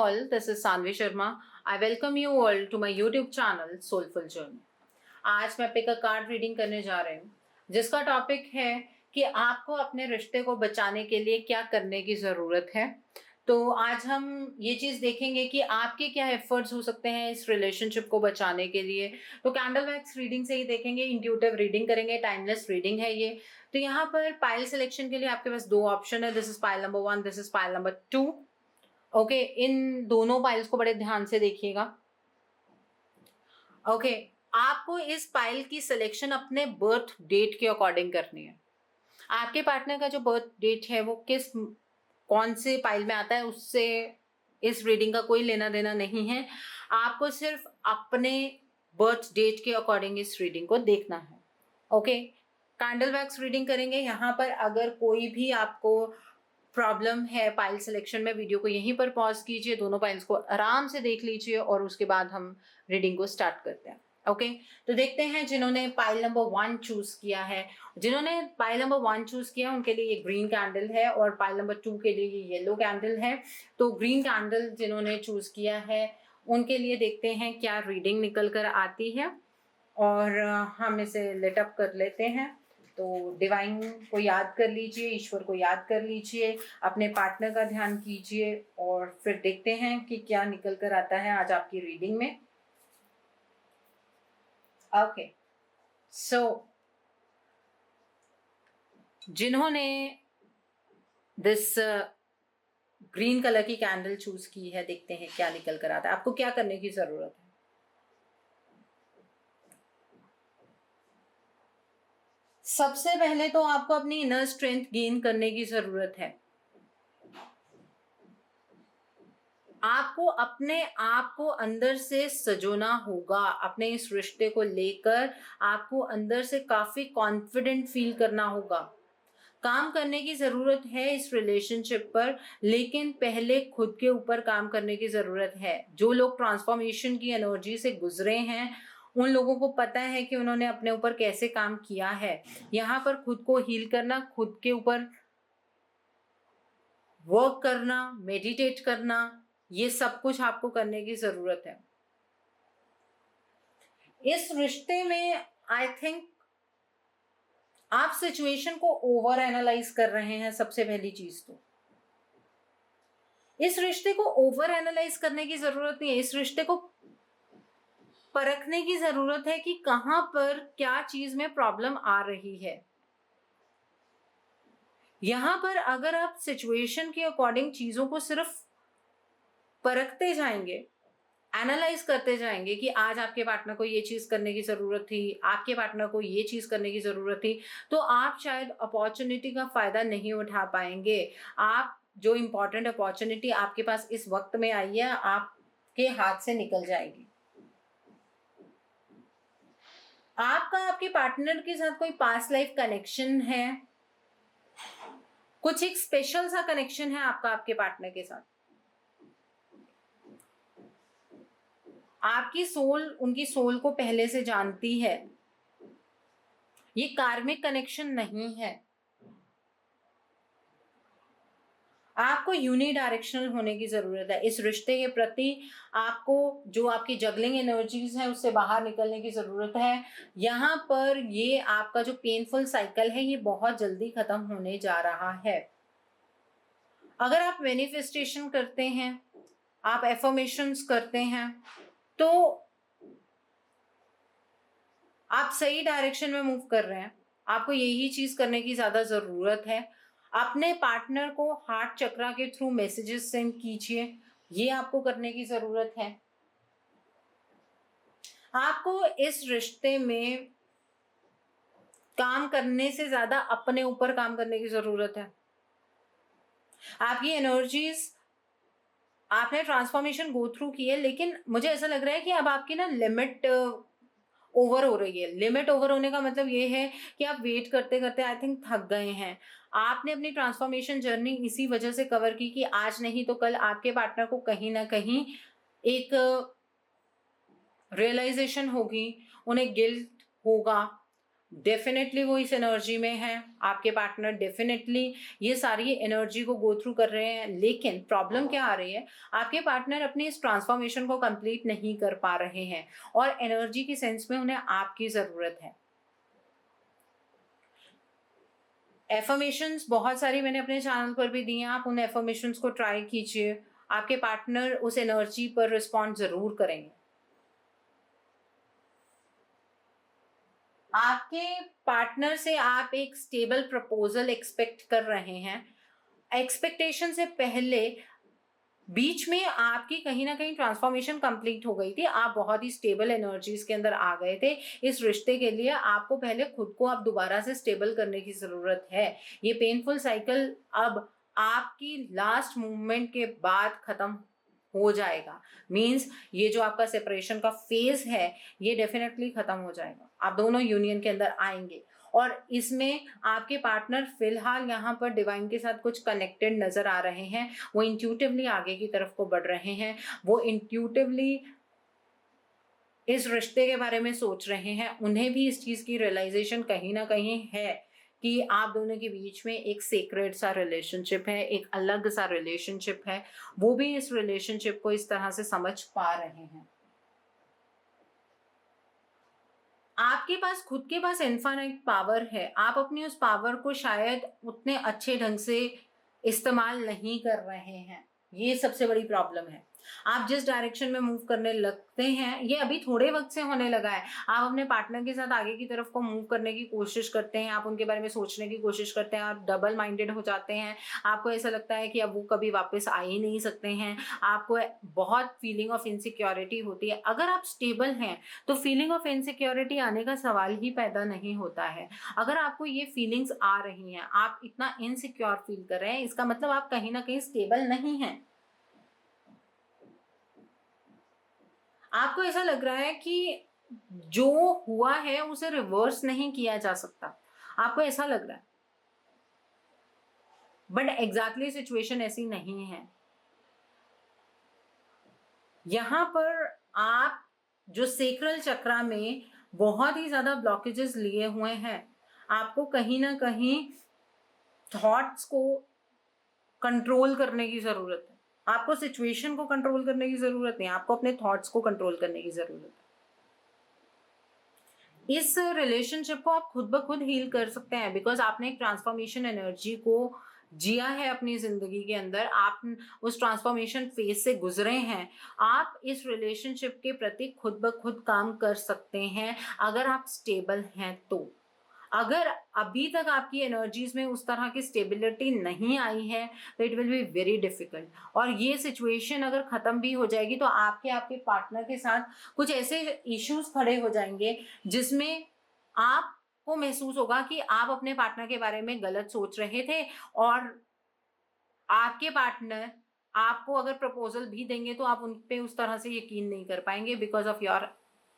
all, this is Sanvi Sharma. I welcome you all to my YouTube channel Soulful Journey. आज मैं pick a card reading करने जा रही हूँ जिसका टॉपिक है कि आपको अपने रिश्ते को बचाने के लिए क्या करने की ज़रूरत है। तो आज हम ये चीज़ देखेंगे कि आपके क्या एफर्ट्स हो सकते हैं इस रिलेशनशिप को बचाने के लिए। तो कैंडल वैक्स रीडिंग से ही देखेंगे, इंट्यूटिव रीडिंग करेंगे, टाइमलेस रीडिंग है ये। तो यहाँ पर पाइल सिलेक्शन के लिए आपके पास दो ऑप्शन है, this is pile number 1, this is pile number 2। Okay, इन दोनों पाइल्स को बड़े ध्यान से देखिएगा। ओके, आपको इस पाइल की सिलेक्शन अपने बर्थ डेट के अकॉर्डिंग करनी है। आपके पार्टनर का जो बर्थ डेट है वो कौन से पाइल में आता है उससे इस रीडिंग का कोई लेना देना नहीं है। आपको सिर्फ अपने बर्थ डेट के अकॉर्डिंग इस रीडिंग को देखना है। ओके, कैंडल वैक्स रीडिंग करेंगे। यहाँ पर अगर कोई भी आपको प्रॉब्लम है पाइल सिलेक्शन में, वीडियो को यहीं पर पॉज कीजिए, दोनों पाइल्स को आराम से देख लीजिए और उसके बाद हम रीडिंग को स्टार्ट करते हैं। ओके, तो देखते हैं जिन्होंने पाइल नंबर 1 चूज किया है। जिन्होंने पाइल नंबर 1 चूज किया उनके लिए ये ग्रीन कैंडल है और पाइल नंबर 2 के लिए ये येलो कैंडल है। तो ग्रीन कैंडल जिन्होंने चूज किया है उनके लिए देखते हैं क्या रीडिंग निकल कर आती है और हम इसे लिट अप कर लेते हैं। तो डिवाइन को याद कर लीजिए, ईश्वर को याद कर लीजिए, अपने पार्टनर का ध्यान कीजिए और फिर देखते हैं कि क्या निकल कर आता है आज आपकी रीडिंग में। ओके, सो जिन्होंने दिस ग्रीन कलर की कैंडल चूज की है, देखते हैं क्या निकल कर आता है। आपको क्या करने की जरूरत है? सबसे पहले तो आपको अपनी इनर स्ट्रेंथ गेन करने की जरूरत है। आपको अपने आप को अंदर से सजोना होगा। अपने इस रिश्ते को लेकर आपको अंदर से काफी कॉन्फिडेंट फील करना होगा। काम करने की जरूरत है इस रिलेशनशिप पर, लेकिन पहले खुद के ऊपर काम करने की जरूरत है। जो लोग ट्रांसफॉर्मेशन की एनर्जी से गुजरे हैं उन लोगों को पता है कि उन्होंने अपने ऊपर कैसे काम किया है। यहाँ पर खुद को हील करना, खुद के ऊपर वर्क करना, मेडिटेट करना, ये सब कुछ आपको करने की जरूरत है। इस रिश्ते में आई थिंक आप सिचुएशन को ओवर एनालाइज कर रहे हैं। सबसे पहली चीज तो इस रिश्ते को ओवर एनालाइज करने की जरूरत नहीं है। इस रिश्ते को परखने की जरूरत है कि कहां पर क्या चीज में प्रॉब्लम आ रही है। यहां पर अगर आप सिचुएशन के अकॉर्डिंग चीजों को सिर्फ परखते जाएंगे, एनालाइज करते जाएंगे कि आज आपके पार्टनर को ये चीज करने की जरूरत थी, आपके पार्टनर को ये चीज करने की जरूरत थी, तो आप शायद अपॉर्चुनिटी का फायदा नहीं उठा पाएंगे। आप जो इंपॉर्टेंट अपॉर्चुनिटी आपके पास इस वक्त में आई है आपके हाथ से निकल जाएगी। आपका आपके पार्टनर के साथ कोई पास्ट लाइफ कनेक्शन है, कुछ एक स्पेशल सा कनेक्शन है आपका आपके पार्टनर के साथ। आपकी सोल उनकी सोल को पहले से जानती है। ये कार्मिक कनेक्शन नहीं है। आपको यूनिडायरेक्शनल होने की जरूरत है इस रिश्ते के प्रति। आपको जो आपकी जगलिंग एनर्जीज है उससे बाहर निकलने की जरूरत है। यहाँ पर ये आपका जो पेनफुल साइकिल है ये बहुत जल्दी खत्म होने जा रहा है। अगर आप मैनिफेस्टेशन करते हैं, आप एफर्मेशंस करते हैं, तो आप सही डायरेक्शन में मूव कर रहे हैं। आपको यही चीज करने की ज्यादा जरूरत है। अपने पार्टनर को हार्ट चक्रा के थ्रू मैसेजेस सेंड कीजिए, ये आपको करने की जरूरत है। आपको इस रिश्ते में काम करने से ज्यादा अपने ऊपर काम करने की जरूरत है। आपकी एनर्जीज, आपने ट्रांसफॉर्मेशन गो थ्रू की है, लेकिन मुझे ऐसा लग रहा है कि अब आपकी ना लिमिट ओवर हो रही है। लिमिट ओवर होने का मतलब ये है कि आप वेट करते करते आई थिंक थक गए हैं। आपने अपनी ट्रांसफॉर्मेशन जर्नी इसी वजह से कवर की कि आज नहीं तो कल आपके पार्टनर को कहीं ना कहीं एक रियलाइजेशन होगी, उन्हें गिल्ट होगा डेफिनेटली वो इस एनर्जी में है, आपके पार्टनर डेफिनेटली ये सारी एनर्जी को गो थ्रू कर रहे हैं, लेकिन प्रॉब्लम क्या आ रही है, आपके पार्टनर अपनी इस ट्रांसफॉर्मेशन को कंप्लीट नहीं कर पा रहे हैं और एनर्जी की सेंस में उन्हें आपकी ज़रूरत है। एफर्मेशंस बहुत सारी मैंने अपने चैनल पर भी दी हैं, आप उन एफर्मेशंस को ट्राई कीजिए, आपके पार्टनर उस एनर्जी पर रिस्पॉन्ड ज़रूर करेंगे। आपके पार्टनर से आप एक स्टेबल प्रपोजल एक्सपेक्ट कर रहे हैं। एक्सपेक्टेशन से पहले बीच में आपकी कहीं ना कहीं ट्रांसफॉर्मेशन कंप्लीट हो गई थी, आप बहुत ही स्टेबल एनर्जीज के अंदर आ गए थे। इस रिश्ते के लिए आपको पहले खुद को आप दोबारा से स्टेबल करने की ज़रूरत है। ये पेनफुल साइकिल अब आपकी लास्ट मूवमेंट के बाद ख़त्म हो जाएगा। मीन्स ये जो आपका सेपरेशन का फेज है ये डेफिनेटली ख़त्म हो जाएगा, आप दोनों यूनियन के अंदर आएंगे। और इसमें आपके पार्टनर फिलहाल यहाँ पर डिवाइन के साथ कुछ कनेक्टेड नज़र आ रहे हैं, वो इंट्यूटिवली आगे की तरफ को बढ़ रहे हैं, वो इंट्यूटिवली इस रिश्ते के बारे में सोच रहे हैं, उन्हें भी इस चीज़ की रियलाइजेशन कहीं ना कहीं है कि आप दोनों के बीच में एक सीक्रेट सा रिलेशनशिप है, एक अलग सा रिलेशनशिप है। वो भी इस रिलेशनशिप को इस तरह से समझ पा रहे हैं। आपके पास खुद के पास इनफाइनाइट पावर है, आप अपनी उस पावर को शायद उतने अच्छे ढंग से इस्तेमाल नहीं कर रहे हैं, ये सबसे बड़ी प्रॉब्लम है। आप जिस डायरेक्शन में मूव करने लगते हैं ये अभी थोड़े वक्त से होने लगा है, आप अपने पार्टनर के साथ आगे की तरफ को मूव करने की कोशिश करते हैं, आप उनके बारे में सोचने की कोशिश करते हैं, आप डबल माइंडेड हो जाते हैं, आपको ऐसा लगता है कि अब वो कभी वापस आ ही नहीं सकते हैं, आपको बहुत फीलिंग ऑफ इनसिक्योरिटी होती है। अगर आप स्टेबल हैं तो फीलिंग ऑफ इनसिक्योरिटी आने का सवाल ही पैदा नहीं होता है। अगर आपको ये फीलिंग्स आ रही हैं, आप इतना इनसिक्योर फील कर रहे हैं, इसका मतलब आप कहीं ना कहीं स्टेबल नहीं हैं। आपको ऐसा लग रहा है कि जो हुआ है उसे रिवर्स नहीं किया जा सकता, आपको ऐसा लग रहा है, बट एग्जैक्टली सिचुएशन ऐसी नहीं है। यहाँ पर आप जो सेक्रल चक्रा में बहुत ही ज्यादा ब्लॉकेजेस लिए हुए हैं, आपको कहीं ना कहीं थॉट्स को कंट्रोल करने की जरूरत है, आपको सिचुएशन को कंट्रोल करने की जरूरत नहीं, आपको अपने थॉट्स को कंट्रोल करने की जरूरत है। इस रिलेशनशिप को आप खुद ब खुद हील कर सकते हैं, बिकॉज आपने एक ट्रांसफॉर्मेशन एनर्जी को जिया है अपनी जिंदगी के अंदर, आप उस ट्रांसफॉर्मेशन फेज से गुजरे हैं। आप इस रिलेशनशिप के प्रति खुद ब खुद काम कर सकते हैं अगर आप स्टेबल हैं तो। अगर अभी तक आपकी एनर्जीज में उस तरह की स्टेबिलिटी नहीं आई है तो it will be very difficult, और ये सिचुएशन अगर ख़त्म भी हो जाएगी तो आपके आपके पार्टनर के साथ कुछ ऐसे इश्यूज खड़े हो जाएंगे जिसमें आपको महसूस होगा कि आप अपने पार्टनर के बारे में गलत सोच रहे थे, और आपके पार्टनर आपको अगर प्रपोजल भी देंगे तो आप उन पे उस तरह से यकीन नहीं कर पाएंगे बिकॉज ऑफ योर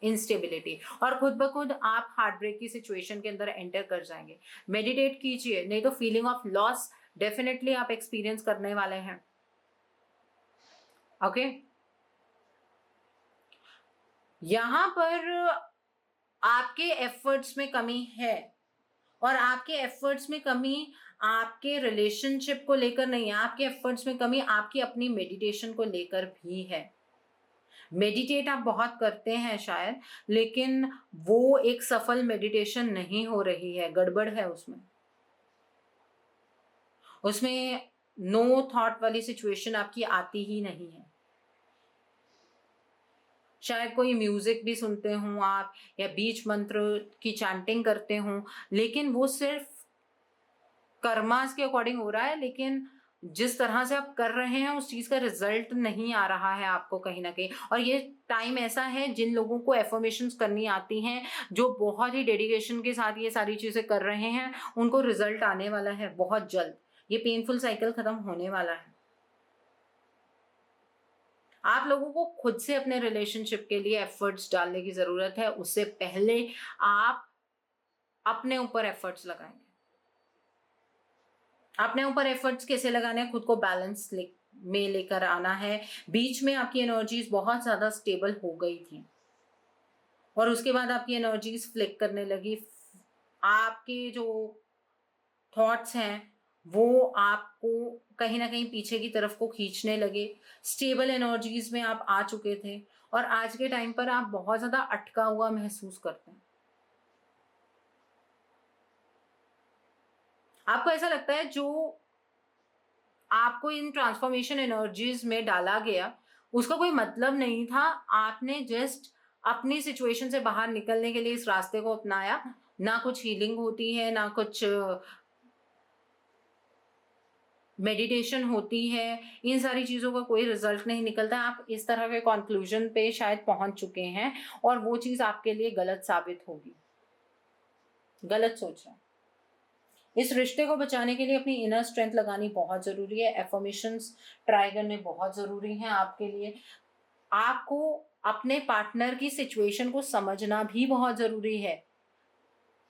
इंस्टेबिलिटी, और खुद ब खुद आप हार्ट ब्रेक की सिचुएशन के अंदर एंटर कर जाएंगे। मेडिटेट कीजिए, नहीं तो फीलिंग ऑफ लॉस डेफिनेटली आप एक्सपीरियंस करने वाले हैं। ओके, यहां पर आपके एफर्ट्स में कमी है, और आपके एफर्ट्स में कमी आपके रिलेशनशिप को लेकर नहीं है, आपके एफर्ट्स में कमी आपकी अपनी मेडिटेशन को लेकर भी है। मेडिटेट आप बहुत करते हैं शायद, लेकिन वो एक सफल मेडिटेशन नहीं हो रही है, गड़बड़ है उसमें। उसमें नो थॉट वाली सिचुएशन आपकी आती ही नहीं है। शायद कोई म्यूजिक भी सुनते हों आप, या बीज मंत्र की चैंटिंग करते हों, लेकिन वो सिर्फ कर्मास के अकॉर्डिंग हो रहा है, लेकिन जिस तरह से आप कर रहे हैं उस चीज का रिजल्ट नहीं आ रहा है आपको कहीं ना कहीं। और ये टाइम ऐसा है जिन लोगों को एफर्मेशंस करनी आती हैं, जो बहुत ही डेडिकेशन के साथ ये सारी चीजें कर रहे हैं, उनको रिजल्ट आने वाला है बहुत जल्द। ये पेनफुल साइकिल खत्म होने वाला है। आप लोगों को खुद से अपने रिलेशनशिप के लिए एफर्ट्स डालने की जरूरत है, उससे पहले आप अपने ऊपर एफर्ट्स लगाएंगे। अपने ऊपर एफर्ट्स कैसे लगाने हैं, खुद को बैलेंस में लेकर आना है। बीच में आपकी एनर्जीज बहुत ज्यादा स्टेबल हो गई थी और उसके बाद आपकी एनर्जीज फ्लिक करने लगी, आपके जो थॉट्स हैं वो आपको कहीं न कहीं पीछे की तरफ को खींचने लगे। स्टेबल एनर्जीज़ में आप आ चुके थे और आज के टाइम पर आप बहुत ज़्यादा अटका हुआ महसूस करते हैं। आपको ऐसा लगता है जो आपको इन ट्रांसफॉर्मेशन एनर्जीज़ में डाला गया, उसका कोई मतलब नहीं था। आपने जस्ट अपनी सिचुएशन से बाहर निकलने के लिए इस रास्ते को अपनाया। ना कुछ हीलिंग होती है, ना कुछ मेडिटेशन होती है, इन सारी चीज़ों का कोई रिज़ल्ट नहीं निकलता। आप इस तरह के कॉन्क्लूज़न पे शायद पहुँच चुके हैं और वो चीज़ आपके लिए गलत साबित होगी। गलत सोच रहे हैं। इस रिश्ते को बचाने के लिए अपनी इनर स्ट्रेंथ लगानी बहुत ज़रूरी है। अफ़र्मेशंस ट्राई करने बहुत ज़रूरी हैं आपके लिए। आपको अपने पार्टनर की सिचुएशन को समझना भी बहुत ज़रूरी है।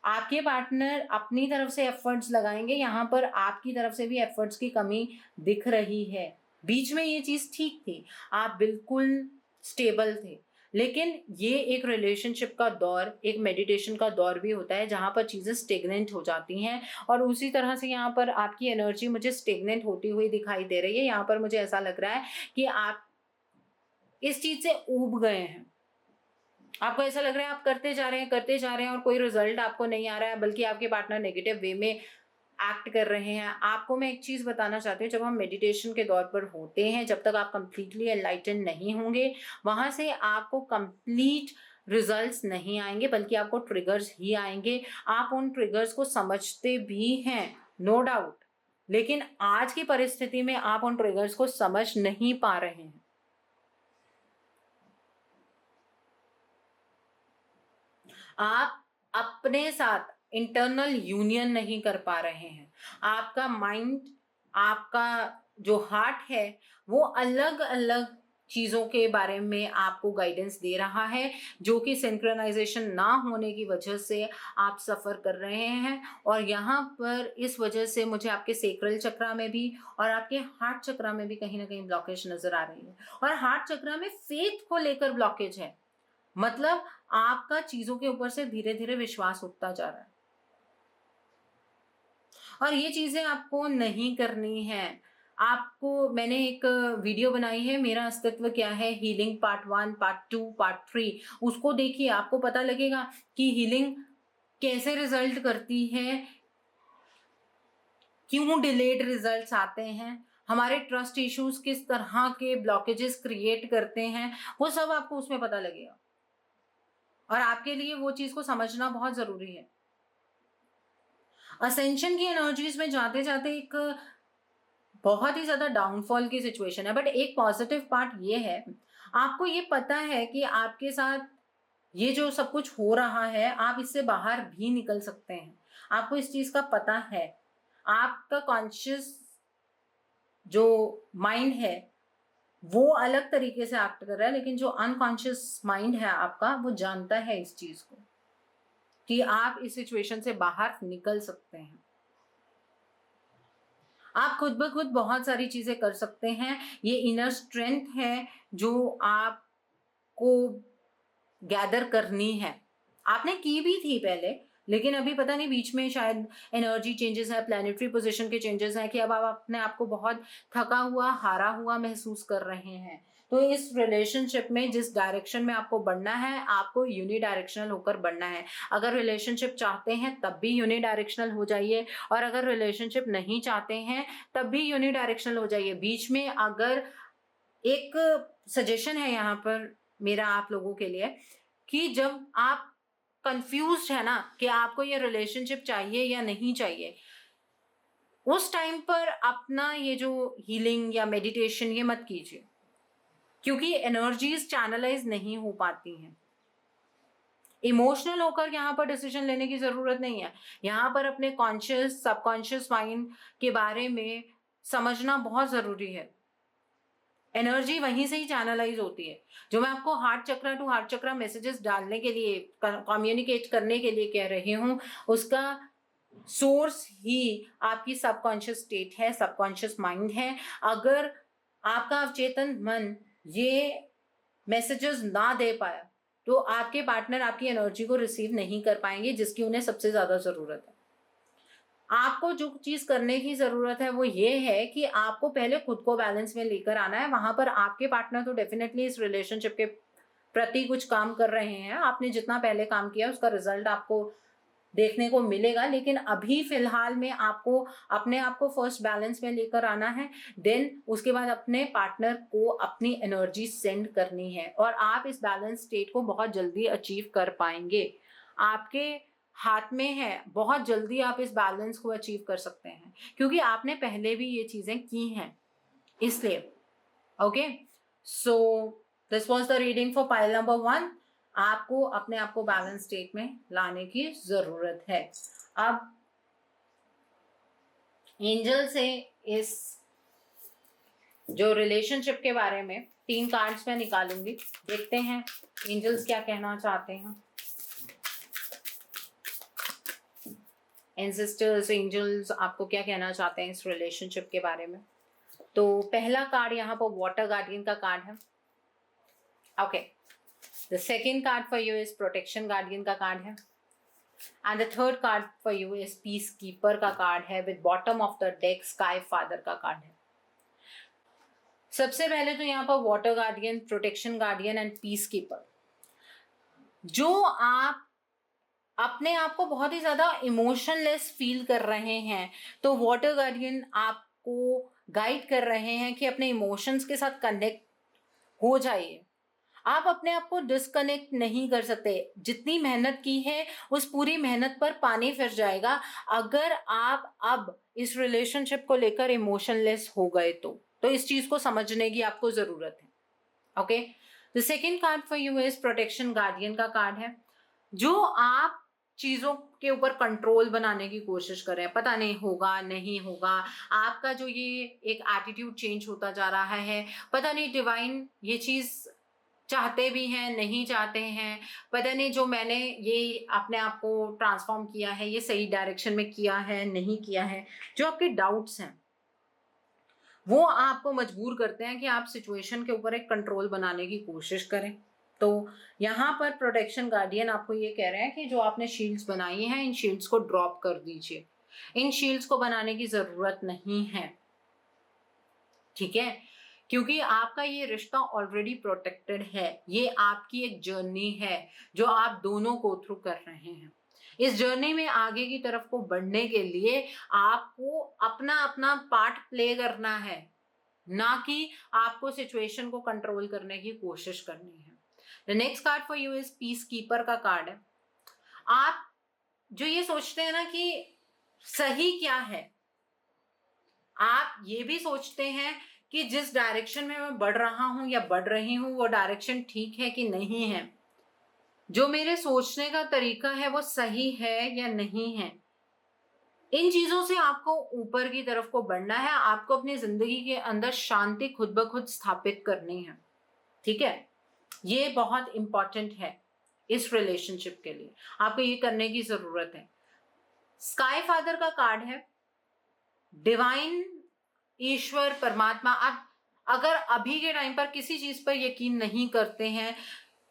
आपके पार्टनर अपनी तरफ से एफर्ट्स लगाएँगे, यहाँ पर आपकी तरफ से भी एफर्ट्स की कमी दिख रही है। बीच में ये चीज़ ठीक थी, आप बिल्कुल स्टेबल थे। लेकिन ये एक रिलेशनशिप का दौर, एक मेडिटेशन का दौर भी होता है जहाँ पर चीज़ें स्टेगनेंट हो जाती हैं और उसी तरह से यहाँ पर आपकी एनर्जी मुझे स्टेगनेंट होती हुई दिखाई दे रही है। यहाँ पर मुझे ऐसा लग रहा है कि आप इस चीज़ से ऊब गए हैं। आपको ऐसा लग रहा है आप करते जा रहे हैं और कोई रिजल्ट आपको नहीं आ रहा है, बल्कि आपके पार्टनर नेगेटिव वे में एक्ट कर रहे हैं। आपको मैं एक चीज़ बताना चाहती हूँ, जब हम मेडिटेशन के दौर पर होते हैं, जब तक आप कंप्लीटली एनलाइटन नहीं होंगे, वहाँ से आपको कंप्लीट रिजल्ट्स नहीं आएँगे, बल्कि आपको ट्रिगर्स ही आएँगे। आप उन ट्रिगर्स को समझते भी हैं, नो डाउट, लेकिन आज की परिस्थिति में आप उन ट्रिगर्स को समझ नहीं पा रहे हैं। आप अपने साथ इंटरनल यूनियन नहीं कर पा रहे हैं। आपका माइंड, आपका जो हार्ट है, वो अलग-अलग चीज़ों के बारे में आपको गाइडेंस दे रहा है, जो कि सिंक्रोनाइज़ेशन ना होने की वजह से आप सफ़र कर रहे हैं और यहाँ पर इस वजह से मुझे आपके सैक्रल चक्रा में भी और आपके हार्ट चक्रा में भी कहीं न कहीं ब्लॉकेज नज़र आ रही है और हार्ट चक्रा में फ़ेथ को लेकर ब्लॉकेज है। मतलब आपका चीज़ों के ऊपर से धीरे-धीरे विश्वास उठता जा रहा है और ये चीज़ें आपको नहीं करनी है। आपको मैंने एक वीडियो बनाई है, मेरा अस्तित्व क्या है, हीलिंग पार्ट 1, पार्ट 2, पार्ट 3, उसको देखिए, आपको पता लगेगा कि हीलिंग कैसे रिज़ल्ट करती है, क्यों डिलेड रिज़ल्ट्स आते हैं, हमारे ट्रस्ट इश्यूज़ किस तरह के ब्लॉकेजेस क्रिएट करते हैं, वो सब आपको उसमें पता लगेगा और आपके लिए वो चीज़ को समझना बहुत ज़रूरी है। असेंशन की एनर्जीज में जाते-जाते एक बहुत ही ज़्यादा डाउनफॉल की सिचुएशन है, बट एक पॉजिटिव पार्ट ये है, आपको ये पता है कि आपके साथ ये जो सब कुछ हो रहा है, आप इससे बाहर भी निकल सकते हैं। आपको इस चीज़ का पता है। आपका कॉन्शियस जो माइंड है, वो अलग तरीके से एक्ट कर रहा है, लेकिन जो अनकॉन्शियस माइंड है आपका, वो जानता है इस चीज़ को, कि आप इस सिचुएशन से बाहर निकल सकते हैं। आप खुद ब खुद बहुत सारी चीज़ें कर सकते हैं। ये इनर स्ट्रेंथ है जो आपको गैदर करनी है। आपने की भी थी पहले, लेकिन अभी पता नहीं बीच में शायद एनर्जी चेंजेस है, प्लैनेटरी पोज़ीशन के चेंजेस हैं कि अब आप अपने आप को बहुत थका हुआ, हारा हुआ महसूस कर रहे हैं। तो इस रिलेशनशिप में जिस डायरेक्शन में आपको बढ़ना है, आपको यूनिडायरेक्शनल होकर बढ़ना है। अगर रिलेशनशिप चाहते हैं तब भी यूनिडायरेक्शनल हो जाइए और अगर रिलेशनशिप नहीं चाहते हैं तब भी यूनिडायरेक्शनल हो जाइए। बीच में अगर एक सजेशन है यहाँ पर मेरा आप लोगों के लिए, कि जब आप कंफ्यूज्ड है ना कि आपको ये रिलेशनशिप चाहिए या नहीं चाहिए, उस टाइम पर अपना ये जो हीलिंग या मेडिटेशन ये मत कीजिए, क्योंकि एनर्जीज चैनलाइज नहीं हो पाती हैं। इमोशनल होकर यहाँ पर डिसीजन लेने की ज़रूरत नहीं है। यहाँ पर अपने कॉन्शियस, सबकॉन्शियस माइंड के बारे में समझना बहुत ज़रूरी है। एनर्जी वहीं से ही चैनलाइज होती है। जो मैं आपको heart chakra to heart chakra messages डालने के लिए, कम्युनिकेट करने के लिए कह रही हूँ, उसका सोर्स ही आपकी सबकॉन्शियस स्टेट है, सबकॉन्शियस माइंड है। अगर आपका अवचेतन मन ये मैसेजेस ना दे पाया, तो आपके पार्टनर आपकी एनर्जी को रिसीव नहीं कर पाएंगे जिसकी उन्हें सबसे ज़्यादा ज़रूरत है। आपको जो चीज़ करने की ज़रूरत है वो ये है कि आपको पहले खुद को बैलेंस में लेकर आना है। वहाँ पर आपके पार्टनर तो डेफ़िनेटली इस रिलेशनशिप के प्रति कुछ काम कर रहे हैं। आपने जितना पहले काम किया उसका रिज़ल्ट आपको देखने को मिलेगा, लेकिन अभी फ़िलहाल में आपको अपने आप को फर्स्ट बैलेंस में लेकर आना है। देन उसके बाद अपने पार्टनर को अपनी एनर्जी सेंड करनी है और आप इस बैलेंस स्टेट को बहुत जल्दी अचीव कर पाएँगे। आपके हाथ में है, बहुत जल्दी आप इस बैलेंस को अचीव कर सकते हैं क्योंकि आपने पहले भी ये चीज़ें की हैं, इसलिए। Okay, so this was the reading for pile number 1। आपको अपने आप को बैलेंस स्टेट में लाने की ज़रूरत है। अब एंजल से इस जो रिलेशनशिप के बारे में 3 कार्ड्स मैं निकालूंगी, देखते हैं एंजल्स क्या कहना चाहते हैं। एंसेस्टर्स, एंजल्स आपको क्या कहना चाहते हैं इस रिलेशनशिप के बारे में। तो पहला कार्ड यहाँ पर वाटर गार्डियन का कार्ड है। Okay, the second card for you is protection guardian का कार्ड है and the third card for you is peace keeper का कार्ड है with bottom of the deck sky father का card है। सबसे पहले तो यहाँ पर water guardian, protection guardian and piece keeper. जो आप अपने आप को बहुत ही ज़्यादा इमोशनलेस फील कर रहे हैं तो वाटर गार्डियन आपको गाइड कर रहे हैं कि अपने इमोशंस के साथ कनेक्ट हो जाइए। आप अपने आप को डिस्कनेक्ट नहीं कर सकते। जितनी मेहनत की है उस पूरी मेहनत पर पानी फिर जाएगा अगर आप अब इस रिलेशनशिप को लेकर इमोशनलेस हो गए तो इस चीज़ को समझने की आपको ज़रूरत है। Okay, the second card for you is protection guardian का कार्ड है। जो आप चीज़ों के ऊपर कंट्रोल बनाने की कोशिश कर रहे हैं, पता नहीं होगा नहीं होगा, आपका जो ये एक एटीट्यूड चेंज होता जा रहा है, पता नहीं डिवाइन ये चीज़ चाहते भी हैं नहीं चाहते हैं, पता नहीं जो मैंने ये अपने आप को ट्रांसफॉर्म किया है ये सही डायरेक्शन में किया है नहीं किया है। जो आपके डाउट्स हैं वो आपको मजबूर करते हैं कि आप सिचुएशन के ऊपर एक कंट्रोल बनाने की कोशिश करें। तो यहाँ पर प्रोटेक्शन गार्डियन आपको ये कह रहे हैं कि जो आपने शील्ड्स बनाई हैं इन शील्ड्स को ड्रॉप कर दीजिए। इन शील्ड्स को बनाने की ज़रूरत नहीं है, ठीक है, क्योंकि आपका ये रिश्ता ऑलरेडी प्रोटेक्टेड है। ये आपकी एक जर्नी है जो आप दोनों को थ्रू कर रहे हैं। इस जर्नी में आगे की तरफ को बढ़ने के लिए आपको अपना अपना पार्ट प्ले करना है, ना कि आपको सिचुएशन को कंट्रोल करने की कोशिश करनी है। The next card for you is peace keeper का कार्ड है। आप जो ये सोचते हैं ना कि सही क्या है, आप ये भी सोचते हैं कि जिस डायरेक्शन में मैं बढ़ रहा हूं या बढ़ रही हूं वो डायरेक्शन ठीक है कि नहीं है, जो मेरे सोचने का तरीका है वो सही है या नहीं है। इन चीजों से आपको ऊपर की तरफ को बढ़ना है। आपको अपनी जिंदगी के अंदर शांति खुद ब खुद स्थापित करनी है, ठीक है। ये बहुत इंपॉर्टेंट है इस रिलेशनशिप के लिए, आपको ये करने की जरूरत है। स्काई फादर का कार्ड है, डिवाइन, ईश्वर, परमात्मा। आप अगर अभी के टाइम पर किसी चीज पर यकीन नहीं करते हैं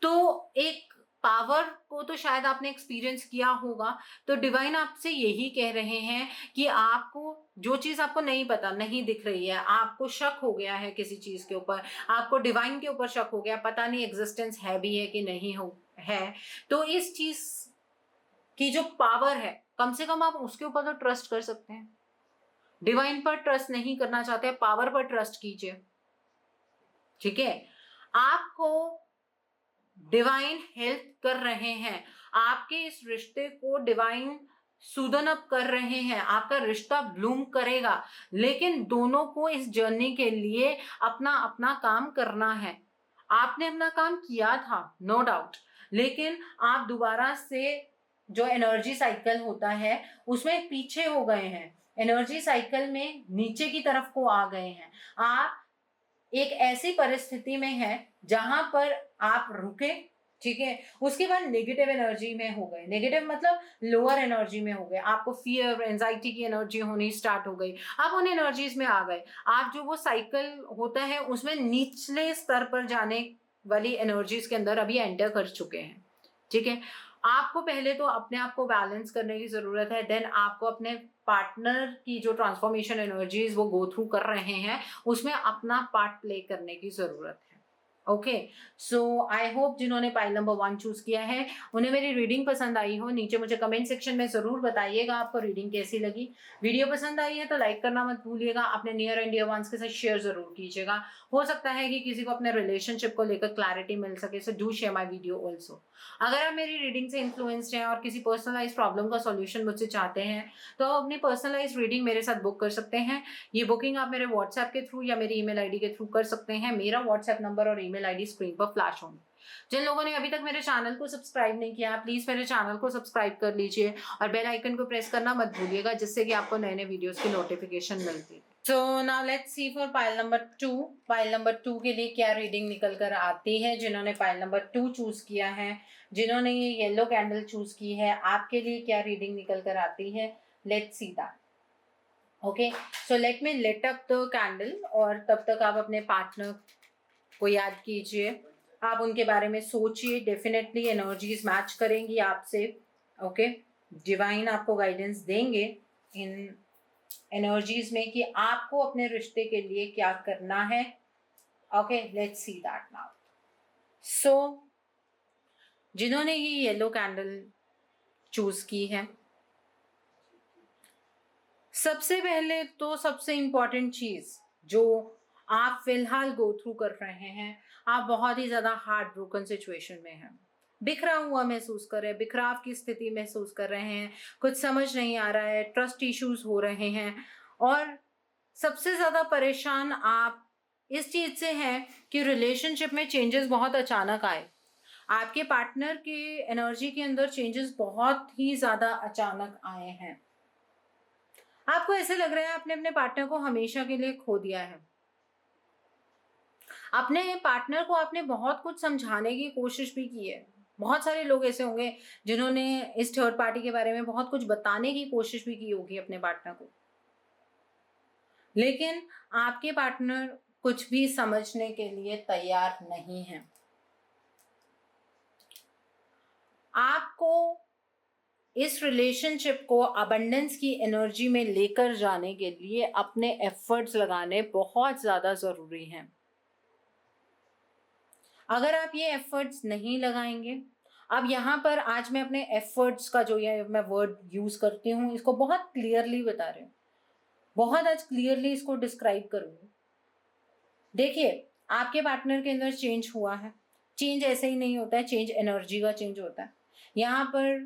तो एक पावर को तो शायद आपने एक्सपीरियंस किया होगा। तो डिवाइन आपसे यही कह रहे हैं कि आपको जो चीज आपको नहीं पता, नहीं दिख रही है, आपको शक हो गया है किसी चीज के ऊपर, आपको डिवाइन के ऊपर शक हो गया, पता नहीं एग्जिस्टेंस है भी है कि नहीं हो है, तो इस चीज की जो पावर है कम से कम आप उसके ऊपर तो ट्रस्ट कर सकते हैं। डिवाइन पर ट्रस्ट नहीं करना चाहते, पावर पर ट्रस्ट कीजिए, ठीक है। आपको डिवाइन हेल्प कर रहे हैं, आपके इस रिश्ते को डिवाइन सूदन अप कर रहे हैं, आपका रिश्ता ब्लूम करेगा। लेकिन दोनों को इस जर्नी के लिए अपना अपना काम करना है। आपने अपना काम किया था नो डाउट, लेकिन आप दोबारा से जो एनर्जी साइकिल होता है उसमें पीछे हो गए हैं, एनर्जी साइकिल में नीचे की तरफ को आ गए हैं। आप एक ऐसी परिस्थिति में है जहां पर आप रुके, ठीक है, उसके बाद नेगेटिव एनर्जी में हो गए। नेगेटिव मतलब लोअर एनर्जी में हो गए, आपको फियर, एंजाइटी की एनर्जी होनी स्टार्ट हो गई, आप उन एनर्जीज में आ गए। आप जो वो साइकिल होता है उसमें निचले स्तर पर जाने वाली एनर्जीज के अंदर अभी एंटर कर चुके हैं, ठीक है। आपको पहले तो अपने आप को बैलेंस करने की जरूरत है, देन आपको अपने पार्टनर की जो ट्रांसफॉर्मेशन एनर्जीज वो गो थ्रू कर रहे हैं उसमें अपना पार्ट प्ले करने की जरूरत है। ओके, सो आई होप जिन्होंने पाइल नंबर 1 चूज किया है उन्हें मेरी रीडिंग पसंद आई हो। नीचे मुझे कमेंट सेक्शन में जरूर बताइएगा आपको रीडिंग कैसी लगी। वीडियो पसंद आई है तो लाइक करना मत भूलिएगा, अपने नियर एंड डियर वंस के साथ शेयर जरूर कीजिएगा। हो सकता है कि किसी को अपने रिलेशनशिप को लेकर क्लैरिटी मिल सके, so do share my video also. अगर आप मेरी रीडिंग से इन्फ्लुएंस्ड हैं और किसी पर्सनलाइज प्रॉब्लम का सॉल्यूशन मुझसे चाहते हैं तो आप अपनी पर्सनलाइज रीडिंग मेरे साथ बुक कर सकते हैं। ये बुकिंग आप मेरे व्हाट्सएप के थ्रू या मेरी ईमेल आईडी के थ्रू कर सकते हैं। मेरा व्हाट्सएप नंबर और ईमेल आईडी स्क्रीन पर फ्लैश होंगे। जिन लोगों ने अभी तक मेरे चैनल को सब्सक्राइब नहीं किया प्लीज मेरे चैनल को सब्सक्राइब कर लीजिए और बेल आइकन को प्रेस करना मत भूलिएगा, जिससे कि आपको नए नए वीडियोस की नोटिफिकेशन मिलती है। So now let's see for pile number 2। Pile number 2 के लिए क्या रीडिंग निकल कर आती है। जिन्होंने पाइल नंबर 2 चूज किया है, जिन्होंने ये येलो कैंडल चूज की है, आपके लिए क्या रीडिंग निकल कर आती है, let's see that. Okay, so let me lit up the candle और तब तक आप अपने पार्टनर को याद कीजिए, आप उनके बारे में सोचिए। डेफिनेटली एनर्जीज मैच करेंगी आपसे। ओके, डिवाइन आपको गाइडेंस देंगे इन एनर्जीज में कि आपको अपने रिश्ते के लिए क्या करना है। Okay, let's see that now. So जिन्होंने ये येलो कैंडल चूज की है, सबसे पहले तो सबसे इंपॉर्टेंट चीज जो आप फिलहाल गो थ्रू कर रहे हैं, आप बहुत ही ज्यादा हार्ट ब्रोकन सिचुएशन में हैं, बिखरा हुआ महसूस कर रहे हैं, बिखराव की स्थिति महसूस कर रहे हैं, कुछ समझ नहीं आ रहा है, ट्रस्ट इश्यूज हो रहे हैं और सबसे ज्यादा परेशान आप इस चीज से हैं कि रिलेशनशिप में चेंजेस बहुत अचानक आए। आपके पार्टनर के एनर्जी के अंदर चेंजेस बहुत ही ज्यादा अचानक आए हैं। आपको ऐसे लग रहा है आपने अपने पार्टनर को हमेशा के लिए खो दिया है। अपने पार्टनर को आपने बहुत कुछ समझाने की कोशिश भी की है। बहुत सारे लोग ऐसे होंगे जिन्होंने इस थर्ड पार्टी के बारे में बहुत कुछ बताने की कोशिश भी की होगी अपने पार्टनर को, लेकिन आपके पार्टनर कुछ भी समझने के लिए तैयार नहीं है। आपको इस रिलेशनशिप को अबंडेंस की एनर्जी में लेकर जाने के लिए अपने एफर्ट्स लगाने बहुत ज्यादा जरूरी हैं। अगर आप ये एफर्ट्स नहीं लगाएंगे, अब यहाँ पर आज मैं अपने एफर्ट्स का जो ये मैं वर्ड यूज करती हूँ इसको बहुत क्लियरली बता रही हूँ, बहुत आज क्लियरली इसको डिस्क्राइब करूंगी। देखिए, आपके पार्टनर के अंदर चेंज हुआ है। चेंज ऐसे ही नहीं होता है, चेंज एनर्जी का चेंज होता है। यहाँ पर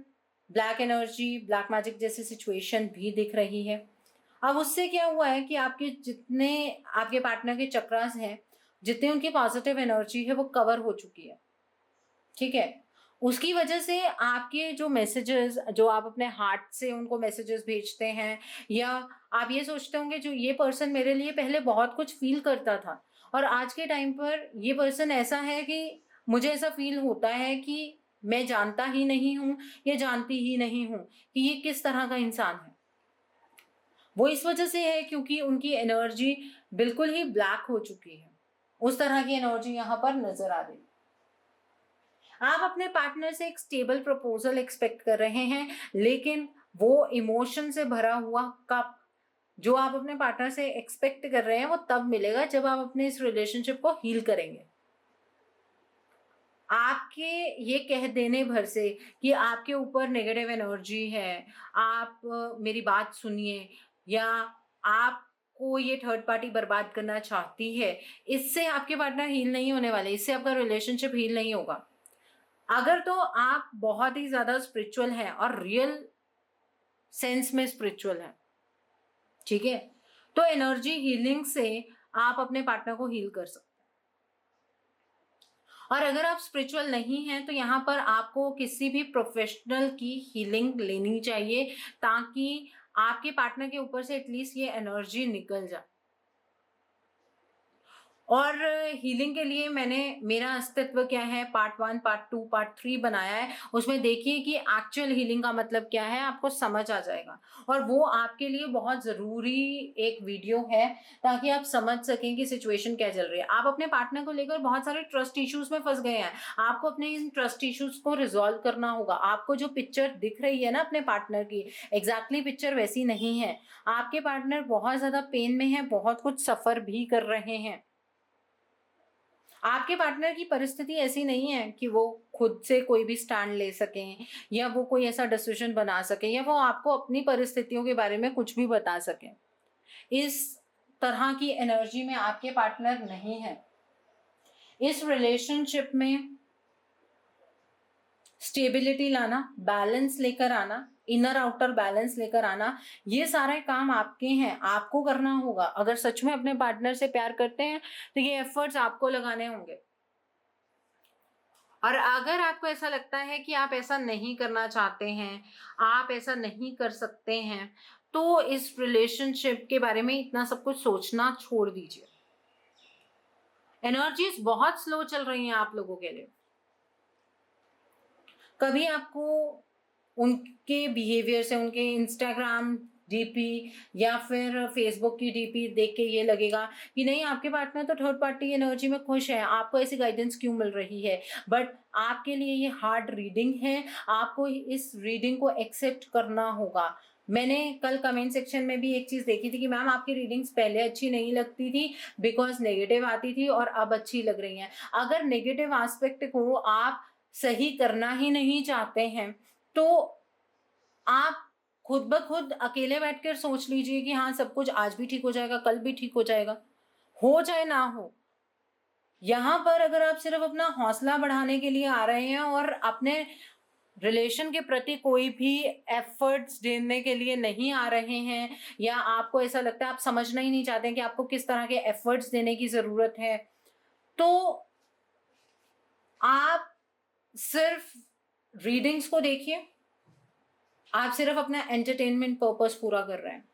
ब्लैक एनर्जी, ब्लैक मैजिक जैसी सिचुएशन भी दिख रही है। अब उससे क्या हुआ है कि आपके जितने आपके पार्टनर के चक्रास हैं, जितनी उनकी पॉजिटिव एनर्जी है वो कवर हो चुकी है, ठीक है। उसकी वजह से आपके जो मैसेजेस, जो आप अपने हार्ट से उनको मैसेजेस भेजते हैं, या आप ये सोचते होंगे जो ये पर्सन मेरे लिए पहले बहुत कुछ फील करता था और आज के टाइम पर ये पर्सन ऐसा है कि मुझे ऐसा फील होता है कि मैं जानता ही नहीं हूँ या जानती ही नहीं हूँ कि ये किस तरह का इंसान है। वो इस वजह से है क्योंकि उनकी एनर्जी बिल्कुल ही ब्लैक हो चुकी है। उस तरह की एनर्जी यहाँ पर नजर आ रही। आप अपने पार्टनर से एक स्टेबल प्रपोजल एक्सपेक्ट कर रहे हैं, लेकिन वो इमोशन से भरा हुआ कप जो आप अपने पार्टनर से एक्सपेक्ट कर रहे हैं वो तब मिलेगा जब आप अपने इस रिलेशनशिप को हील करेंगे। आपके ये कह देने भर से कि आपके ऊपर नेगेटिव एनर्जी है, आप मेरी बात सुनिए, या आपको ये थर्ड पार्टी बर्बाद करना चाहती है, इससे आपके पार्टनर हील नहीं होने वाले, इससे आपका रिलेशनशिप हील नहीं होगा। अगर तो आप बहुत ही ज्यादा स्पिरिचुअल हैं और रियल सेंस में स्पिरिचुअल हैं, ठीक है, तो एनर्जी हीलिंग से आप अपने पार्टनर को हील कर सकते हैं। और अगर आप स्पिरिचुअल नहीं हैं तो यहाँ पर आपको किसी भी प्रोफेशनल की हीलिंग लेनी चाहिए ताकि आपके पार्टनर के ऊपर से एटलीस्ट ये एनर्जी निकल जाए। और हीलिंग के लिए मैंने मेरा अस्तित्व क्या है पार्ट 1, पार्ट 2, पार्ट 3 बनाया है। उसमें देखिए कि एक्चुअल हीलिंग का मतलब क्या है, आपको समझ आ जाएगा। और वो आपके लिए बहुत ज़रूरी एक वीडियो है, ताकि आप समझ सकें कि सिचुएशन क्या चल रही है। आप अपने पार्टनर को लेकर बहुत सारे ट्रस्ट इश्यूज़ में फँस गए हैं। आपको अपने इन ट्रस्ट इश्यूज़ को रिज़ॉल्व करना होगा। आपको जो पिक्चर दिख रही है ना अपने पार्टनर की, एग्ज़ैक्टली पिक्चर वैसी नहीं है। आपके पार्टनर बहुत ज़्यादा पेन में हैं, बहुत कुछ सफ़र भी कर रहे हैं। आपके पार्टनर की परिस्थिति ऐसी नहीं है कि वो खुद से कोई भी स्टैंड ले सकें, या वो कोई ऐसा डिसीजन बना सकें, या वो आपको अपनी परिस्थितियों के बारे में कुछ भी बता सकें। इस तरह की एनर्जी में आपके पार्टनर नहीं है। इस रिलेशनशिप में स्टेबिलिटी लाना, बैलेंस लेकर आना, इनर आउटर बैलेंस लेकर आना, ये सारे काम आपके हैं, आपको करना होगा। अगर सच में अपने पार्टनर से प्यार करते हैं तो ये एफर्ट्स आपको लगाने होंगे। और अगर आपको ऐसा लगता है कि आप ऐसा नहीं करना चाहते हैं, आप ऐसा नहीं कर सकते हैं, तो इस रिलेशनशिप के बारे में इतना सब कुछ सोचना छोड़ दीजिए। एनर्जीज बहुत स्लो चल रही हैं आप लोगों के लिए। कभी आपको उनके बिहेवियर से, उनके इंस्टाग्राम डीपी या फिर फेसबुक की डीपी देख के ये लगेगा कि नहीं, आपके पार्टनर तो थर्ड पार्टी एनर्जी में खुश है, आपको ऐसी गाइडेंस क्यों मिल रही है। बट आपके लिए ये हार्ड रीडिंग है, आपको इस रीडिंग को एक्सेप्ट करना होगा। मैंने कल कमेंट सेक्शन में भी एक चीज़ देखी थी कि मैम आपकी रीडिंग्स पहले अच्छी नहीं लगती थी बिकॉज नेगेटिव आती थी और अब अच्छी लग रही हैं। अगर नेगेटिव एस्पेक्ट को आप सही करना ही नहीं चाहते हैं, तो आप खुद ब खुद अकेले बैठकर सोच लीजिए कि हाँ, सब कुछ आज भी ठीक हो जाएगा, कल भी ठीक हो जाएगा। हो चाहे ना हो। यहाँ पर अगर आप सिर्फ़ अपना हौसला बढ़ाने के लिए आ रहे हैं और अपने रिलेशन के प्रति कोई भी एफर्ट्स देने के लिए नहीं आ रहे हैं, या आपको ऐसा लगता है आप समझना ही नहीं चाहते हैं कि आपको किस तरह के एफर्ट्स देने की ज़रूरत है, तो आप सिर्फ़ रीडिंग्स को देखिए। आप सिर्फ़ अपना एंटरटेनमेंट पर्पस पूरा कर रहे हैं।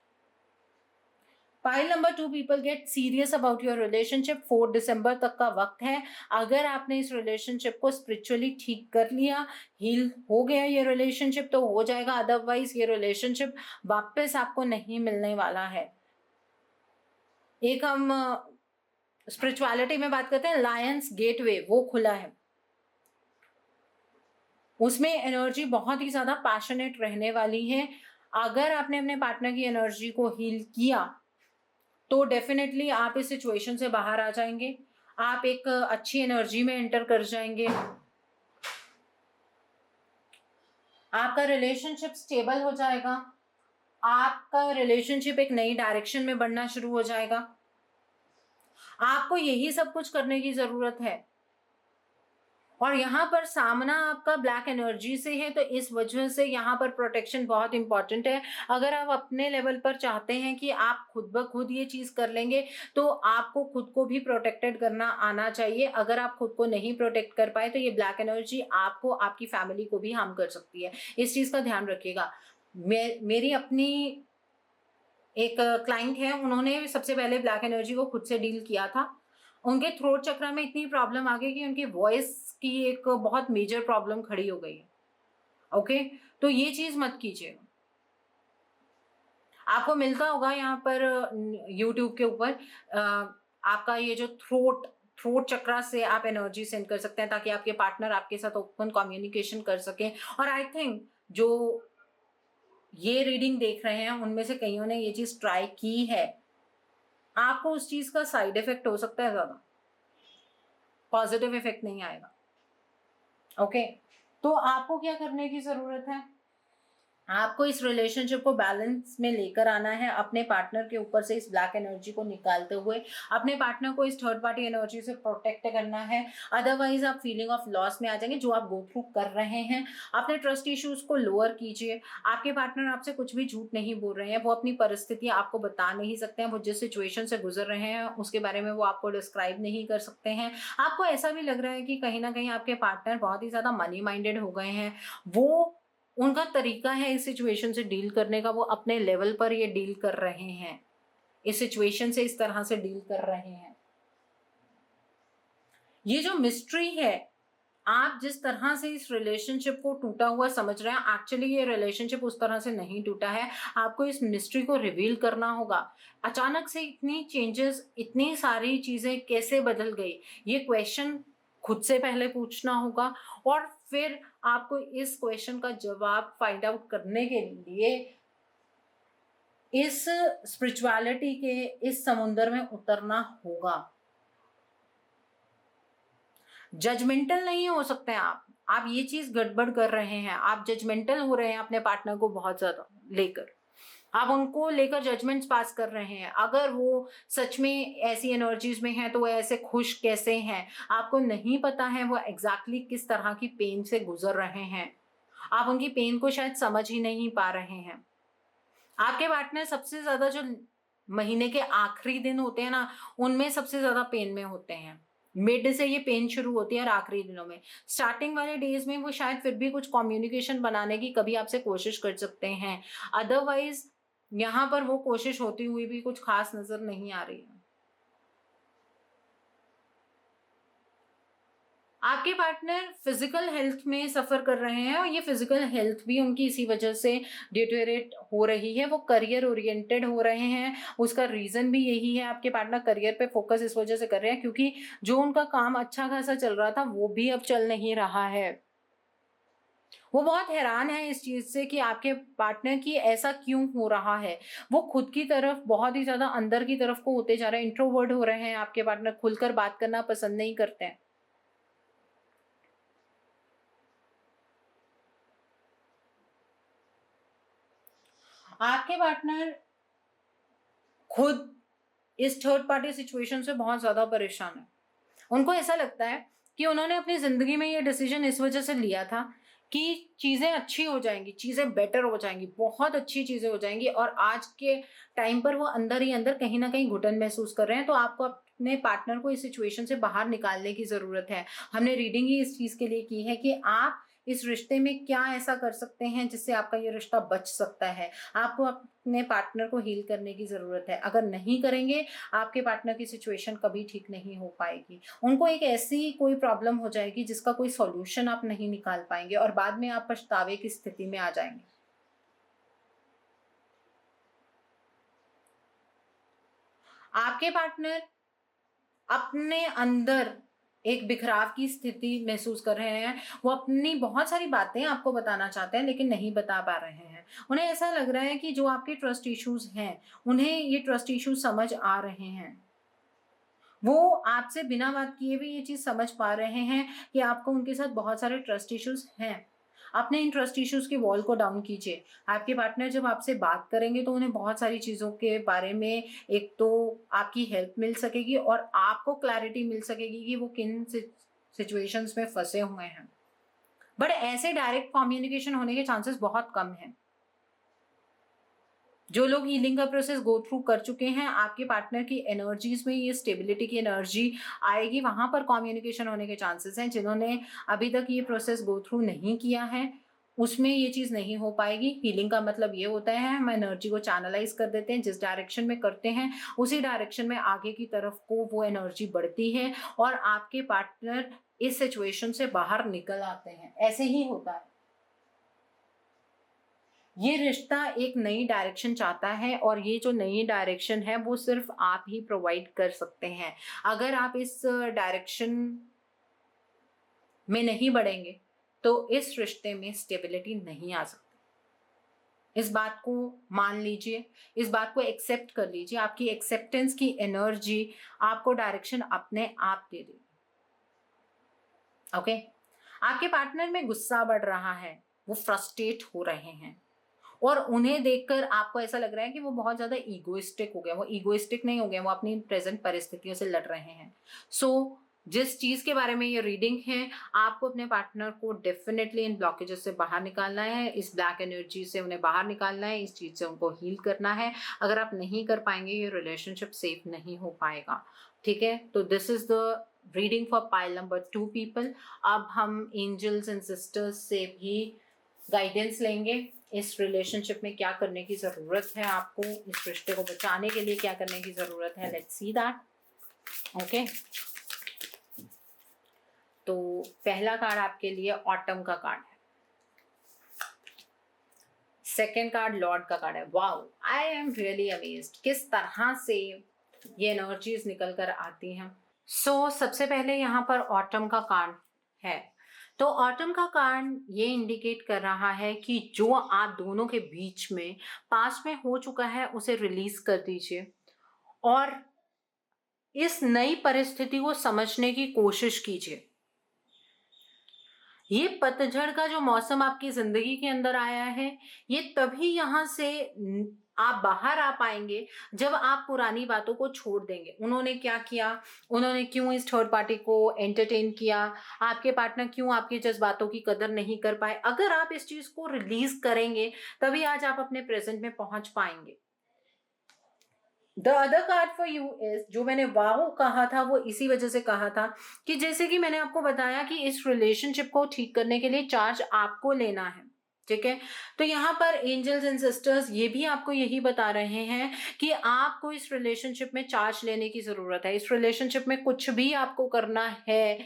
Pile number 2, people get serious about your relationship. 4 दिसंबर तक का वक्त है। अगर आपने इस रिलेशनशिप को स्पिरिचुअली ठीक कर लिया, हील हो गया ये रिलेशनशिप, तो हो जाएगा, अदरवाइज ये रिलेशनशिप वापस आपको नहीं मिलने वाला है। एक हम स्पिरिचुअलिटी में बात करते हैं, लायंस गेटवे वो खुला है। उसमें एनर्जी बहुत ही ज़्यादा पैशनेट रहने वाली है। अगर आपने अपने पार्टनर की एनर्जी को हील किया, तो डेफिनेटली आप इस सिचुएशन से बाहर आ जाएँगे। आप एक अच्छी एनर्जी में एंटर कर जाएँगे। आपका रिलेशनशिप स्टेबल हो जाएगा। आपका रिलेशनशिप एक नई डायरेक्शन में बढ़ना शुरू हो जाएगा। आपको यही सब कुछ करने की ज़रूरत है। और यहाँ पर सामना आपका ब्लैक एनर्जी से है, तो इस वजह से यहाँ पर प्रोटेक्शन बहुत इंपॉर्टेंट है। अगर आप अपने लेवल पर चाहते हैं कि आप खुद ब खुद ये चीज़ कर लेंगे, तो आपको खुद को भी प्रोटेक्टेड करना आना चाहिए। अगर आप खुद को नहीं प्रोटेक्ट कर पाए, तो ये ब्लैक एनर्जी आपको, आपकी फैमिली को भी हार्म कर सकती है। इस चीज़ का ध्यान रखिएगा। मेरी अपनी एक क्लाइंट है, उन्होंने सबसे पहले ब्लैक एनर्जी को खुद से डील किया था। उनके थ्रोट चक्र में इतनी प्रॉब्लम आ गई कि उनकी वॉइस की एक बहुत मेजर प्रॉब्लम खड़ी हो गई है। ओके? तो ये चीज़ मत कीजिएगा। आपको मिलता होगा यहाँ पर यूट्यूब के ऊपर आपका ये जो थ्रोट चक्रा से आप एनर्जी सेंड कर सकते हैं, ताकि आपके पार्टनर आपके साथ ओपन कम्युनिकेशन कर सकें। और आई थिंक जो ये रीडिंग देख रहे हैं, उनमें से कइयों ने ये चीज़ ट्राई की है। आपको उस चीज़ का साइड इफ़ेक्ट हो सकता है ज़्यादा, पॉज़िटिव इफ़ेक्ट नहीं आएगा। ओके? तो आपको क्या करने की ज़रूरत है? आपको इस रिलेशनशिप को बैलेंस में लेकर आना है, अपने पार्टनर के ऊपर से इस ब्लैक एनर्जी को निकालते हुए, अपने पार्टनर को इस थर्ड पार्टी एनर्जी से प्रोटेक्ट करना है। अदरवाइज आप फीलिंग ऑफ लॉस में आ जाएंगे, जो आप गो थ्रू कर रहे हैं। अपने ट्रस्ट इश्यूज को लोअर कीजिए। आपके पार्टनर आपसे कुछ भी झूठ नहीं बोल रहे हैं, वो अपनी परिस्थिति आपको बता नहीं सकते हैं, वो जिस सिचुएशन से गुजर रहे हैं उसके बारे में वो आपको डिस्क्राइब नहीं कर सकते हैं। आपको ऐसा भी लग रहा है कि कहीं ना कहीं आपके पार्टनर बहुत ही ज़्यादा मनी माइंडेड हो गए हैं। वो उनका तरीका है इस सिचुएशन से डील करने का, वो अपने लेवल पर ये डील कर रहे हैं, इस सिचुएशन से इस तरह से डील कर रहे हैं। ये जो मिस्ट्री है, आप जिस तरह से इस रिलेशनशिप को टूटा हुआ समझ रहे हैं, एक्चुअली ये रिलेशनशिप उस तरह से नहीं टूटा है। आपको इस मिस्ट्री को रिवील करना होगा। अचानक से इतनी चेंजेस, इतनी सारी चीजें कैसे बदल गई, ये क्वेश्चन खुद से पहले पूछना होगा, और फिर आपको इस क्वेश्चन का जवाब फाइंड आउट करने के लिए इस स्पिरिचुअलिटी के इस समुंदर में उतरना होगा। जजमेंटल नहीं हो सकते आप ये चीज गड़बड़ कर रहे हैं, आप जजमेंटल हो रहे हैं अपने पार्टनर को बहुत ज्यादा लेकर, आप उनको लेकर जजमेंट्स पास कर रहे हैं। अगर वो सच में ऐसी एनर्जीज में हैं तो वो ऐसे खुश कैसे हैं, आपको नहीं पता है वो एग्जैक्टली किस तरह की पेन से गुजर रहे हैं, आप उनकी पेन को शायद समझ ही नहीं पा रहे हैं। आपके पार्टनर सबसे ज्यादा जो महीने के आखिरी दिन होते हैं ना, उनमें सबसे ज्यादा पेन में होते हैं। मिड से ये पेन शुरू होती है और आखिरी दिनों में, स्टार्टिंग वाले डेज में वो शायद फिर भी कुछ कम्युनिकेशन बनाने की कभी आपसे कोशिश कर सकते हैं, अदरवाइज यहाँ पर वो कोशिश होती हुई भी कुछ खास नजर नहीं आ रही है। आपके पार्टनर फिजिकल हेल्थ में सफर कर रहे हैं और ये फिजिकल हेल्थ भी उनकी इसी वजह से डिटेरियोरेट हो रही है। वो करियर ओरिएंटेड हो रहे हैं, उसका रीजन भी यही है। आपके पार्टनर करियर पे फोकस इस वजह से कर रहे हैं क्योंकि जो उनका काम अच्छा खासा चल रहा था वो भी अब चल नहीं रहा है। वो बहुत हैरान है इस चीज से कि आपके पार्टनर की ऐसा क्यों हो रहा है। वो खुद की तरफ बहुत ही ज्यादा अंदर की तरफ को होते जा रहे हैं, इंट्रोवर्ट हो रहे हैं। आपके पार्टनर खुलकर बात करना पसंद नहीं करते हैं। आपके पार्टनर खुद इस थर्ड पार्टी सिचुएशन से बहुत ज्यादा परेशान है। उनको ऐसा लगता है कि उन्होंने अपनी जिंदगी में ये डिसीजन इस वजह से लिया था कि चीजें अच्छी हो जाएंगी, चीजें बेटर हो जाएंगी, बहुत अच्छी चीजें हो जाएंगी, और आज के टाइम पर वो अंदर ही अंदर कहीं ना कहीं घुटन महसूस कर रहे हैं। तो आपको अपने पार्टनर को इस सिचुएशन से बाहर निकालने की जरूरत है। हमने रीडिंग ही इस चीज के लिए की है कि आप इस रिश्ते में क्या ऐसा कर सकते हैं जिससे आपका ये रिश्ता बच सकता है। आपको अपने पार्टनर को हील करने की जरूरत है। अगर नहीं करेंगे, आपके पार्टनर की सिचुएशन कभी ठीक नहीं हो पाएगी। उनको एक ऐसी कोई प्रॉब्लम हो जाएगी जिसका कोई सॉल्यूशन आप नहीं निकाल पाएंगे और बाद में आप पछतावे की स्थिति में आ जाएंगे। आपके पार्टनर अपने अंदर एक बिखराव की स्थिति महसूस कर रहे हैं। वो अपनी बहुत सारी बातें आपको बताना चाहते हैं लेकिन नहीं बता पा रहे हैं। उन्हें ऐसा लग रहा है कि जो आपके ट्रस्ट इश्यूज हैं, उन्हें ये ट्रस्ट इश्यूज समझ आ रहे हैं। वो आपसे बिना बात किए भी ये चीज समझ पा रहे हैं कि आपको उनके साथ बहुत सारे ट्रस्ट इश्यूज हैं। अपने इन ट्रस्ट इश्यूज के वॉल को डाउन कीजिए। आपके पार्टनर जब आपसे बात करेंगे तो उन्हें बहुत सारी चीजों के बारे में एक तो आपकी हेल्प मिल सकेगी और आपको क्लैरिटी मिल सकेगी कि वो किन सिचुएशंस में फंसे हुए हैं। बट ऐसे डायरेक्ट कम्युनिकेशन होने के चांसेस बहुत कम हैं। जो लोग हीलिंग का प्रोसेस गो थ्रू कर चुके हैं, आपके पार्टनर की एनर्जीज में ये स्टेबिलिटी की एनर्जी आएगी, वहां पर कम्युनिकेशन होने के चांसेस हैं। जिन्होंने अभी तक ये प्रोसेस गो थ्रू नहीं किया है, उसमें ये चीज नहीं हो पाएगी। हीलिंग का मतलब ये होता है हम एनर्जी को चैनलाइज कर देते हैं, जिस डायरेक्शन में करते हैं उसी डायरेक्शन में आगे की तरफ को वो एनर्जी बढ़ती है और आपके पार्टनर इस सिचुएशन से बाहर निकल आते हैं। ऐसे ही होता है। ये रिश्ता एक नई डायरेक्शन चाहता है और ये जो नई डायरेक्शन है वो सिर्फ आप ही प्रोवाइड कर सकते हैं। अगर आप इस डायरेक्शन में नहीं बढ़ेंगे तो इस रिश्ते में स्टेबिलिटी नहीं आ सकती। इस बात को मान लीजिए, इस बात को एक्सेप्ट कर लीजिए। आपकी एक्सेप्टेंस की एनर्जी आपको डायरेक्शन अपने आप दे देगी। ओके? आपके पार्टनर में गुस्सा बढ़ रहा है, वो फ्रस्ट्रेट हो रहे हैं और उन्हें देखकर आपको ऐसा लग रहा है कि वो बहुत ज्यादा ईगोइस्टिक हो गया। वो ईगोइस्टिक नहीं हो गया, वो अपनी प्रेजेंट परिस्थितियों से लड़ रहे हैं। सो जिस चीज के बारे में ये रीडिंग है, आपको अपने पार्टनर को डेफिनेटली इन ब्लॉकेजेस से बाहर निकालना है, इस ब्लैक एनर्जी से उन्हें बाहर निकालना है, इस चीज से उनको हील करना है। अगर आप नहीं कर पाएंगे, ये रिलेशनशिप सेफ नहीं हो पाएगा। ठीक है? तो this is the reading for pile number 2 people. अब हम एंजल्स एंड सिस्टर्स से भी गाइडेंस लेंगे। इस रिलेशनशिप में क्या करने की जरूरत है, आपको इस रिश्ते को बचाने के लिए क्या करने की जरूरत है। Let's see that. ओके, तो पहला कार्ड आपके लिए ऑटम का कार्ड है, सेकेंड कार्ड लॉर्ड का कार्ड है। Wow, I am really amazed किस तरह से ये एनर्जीज निकल कर आती हैं। सबसे पहले यहाँ पर ऑटम का कार्ड है, तो ऑटम का कार्ड ये इंडिकेट कर रहा है कि जो आप दोनों के बीच में पास्ट में हो चुका है उसे रिलीज कर दीजिए और इस नई परिस्थिति को समझने की कोशिश कीजिए। ये पतझड़ का जो मौसम आपकी जिंदगी के अंदर आया है, ये तभी यहाँ से आप बाहर आ पाएंगे जब आप पुरानी बातों को छोड़ देंगे। उन्होंने क्या किया, उन्होंने क्यों इस थर्ड पार्टी को एंटरटेन किया, आपके पार्टनर क्यों आपके जज्बातों की कदर नहीं कर पाए, अगर आप इस चीज को रिलीज करेंगे तभी आज आप अपने प्रेजेंट में पहुंच पाएंगे। The other card for you is, जो मैंने वाओ कहा था वो इसी वजह से कहा था कि जैसे कि मैंने आपको बताया कि इस रिलेशनशिप को ठीक करने के लिए चार्ज आपको लेना है, ठीक है। तो यहाँ पर एंजल्स एंड सिस्टर्स ये भी आपको यही बता रहे हैं कि आपको इस रिलेशनशिप में चार्ज लेने की जरूरत है। इस रिलेशनशिप में कुछ भी आपको करना है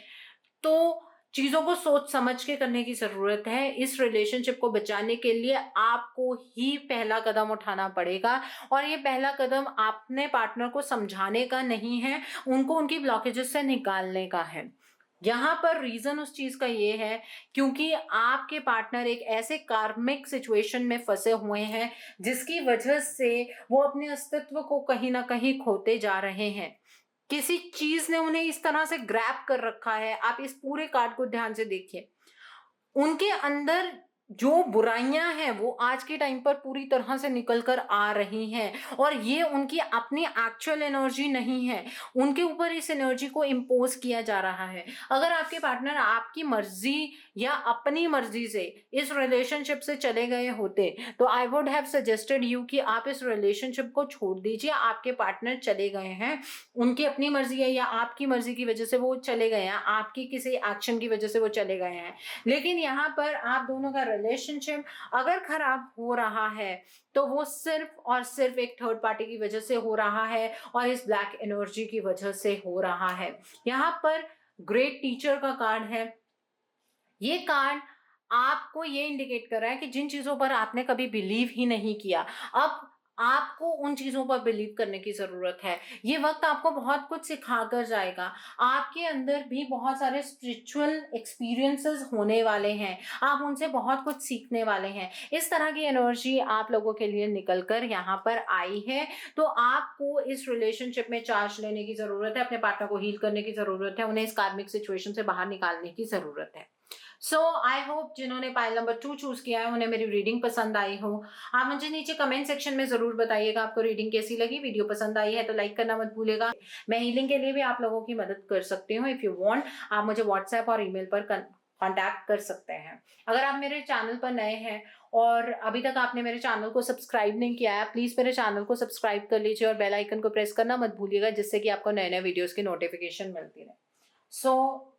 तो चीजों को सोच समझ के करने की जरूरत है। इस रिलेशनशिप को बचाने के लिए आपको ही पहला कदम उठाना पड़ेगा और ये पहला कदम अपने पार्टनर को समझाने का नहीं है, उनको उनकी ब्लॉकेजेस से निकालने का है। यहाँ पर रीजन उस चीज का ये है क्योंकि आपके पार्टनर एक ऐसे कार्मिक सिचुएशन में फंसे हुए हैं जिसकी वजह से वो अपने अस्तित्व को कहीं ना कहीं खोते जा रहे हैं। किसी चीज ने उन्हें इस तरह से ग्रैब कर रखा है। आप इस पूरे कार्ड को ध्यान से देखिए, उनके अंदर जो बुराइयां हैं वो आज के टाइम पर पूरी तरह से निकल कर आ रही हैं और ये उनकी अपनी एक्चुअल एनर्जी नहीं है, उनके ऊपर इस एनर्जी को इम्पोज किया जा रहा है। अगर आपके पार्टनर आपकी मर्जी या अपनी मर्जी से इस रिलेशनशिप से चले गए होते तो I would have suggested you कि आप इस रिलेशनशिप को छोड़ दीजिए। आपके पार्टनर चले गए हैं, उनकी अपनी मर्जी है या आपकी मर्जी की वजह से वो चले गए हैं, आपकी किसी एक्शन की वजह से वो चले गए हैं। लेकिन यहाँ पर आप दोनों का रिलेशनशिप अगर खराब हो रहा है तो वो सिर्फ और सिर्फ एक थर्ड पार्टी की वजह से हो रहा है और इस ब्लैक एनर्जी की वजह से हो रहा है। यहाँ पर ग्रेट टीचर का कार्ड है। ये कार्ड आपको ये इंडिकेट कर रहा है कि जिन चीजों पर आपने कभी बिलीव ही नहीं किया, अब आपको उन चीजों पर बिलीव करने की जरूरत है। ये वक्त आपको बहुत कुछ सिखा कर जाएगा। आपके अंदर भी बहुत सारे स्पिरिचुअल एक्सपीरियंसेस होने वाले हैं, आप उनसे बहुत कुछ सीखने वाले हैं। इस तरह की एनर्जी आप लोगों के लिए निकल कर यहाँ पर आई है। तो आपको इस रिलेशनशिप में चार्ज लेने की जरूरत है, अपने पार्टनर को हील करने की जरूरत है, उन्हें इस कार्मिक सिचुएशन से बाहर निकालने की जरूरत है। आई होप जिन्होंने पाइल नंबर 2 चूज किया है उन्हें मेरी रीडिंग पसंद आई हो। आप मुझे नीचे कमेंट सेक्शन में जरूर बताइएगा आपको रीडिंग कैसी लगी। वीडियो पसंद आई है तो लाइक करना मत भूलिएगा। मैं हीलिंग के लिए भी आप लोगों की मदद कर सकती हूँ। इफ यू वांट आप मुझे व्हाट्सएप और ईमेल पर कॉन्टैक्ट कर सकते हैं। अगर आप मेरे चैनल पर नए हैं और अभी तक आपने मेरे चैनल को सब्सक्राइब नहीं किया है, प्लीज मेरे चैनल को सब्सक्राइब कर लीजिए और बेल आइकन को प्रेस करना मत भूलिएगा, जिससे कि आपको नए नए वीडियोस की नोटिफिकेशन मिलती रहे।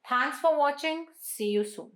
Thanks for watching, see you soon.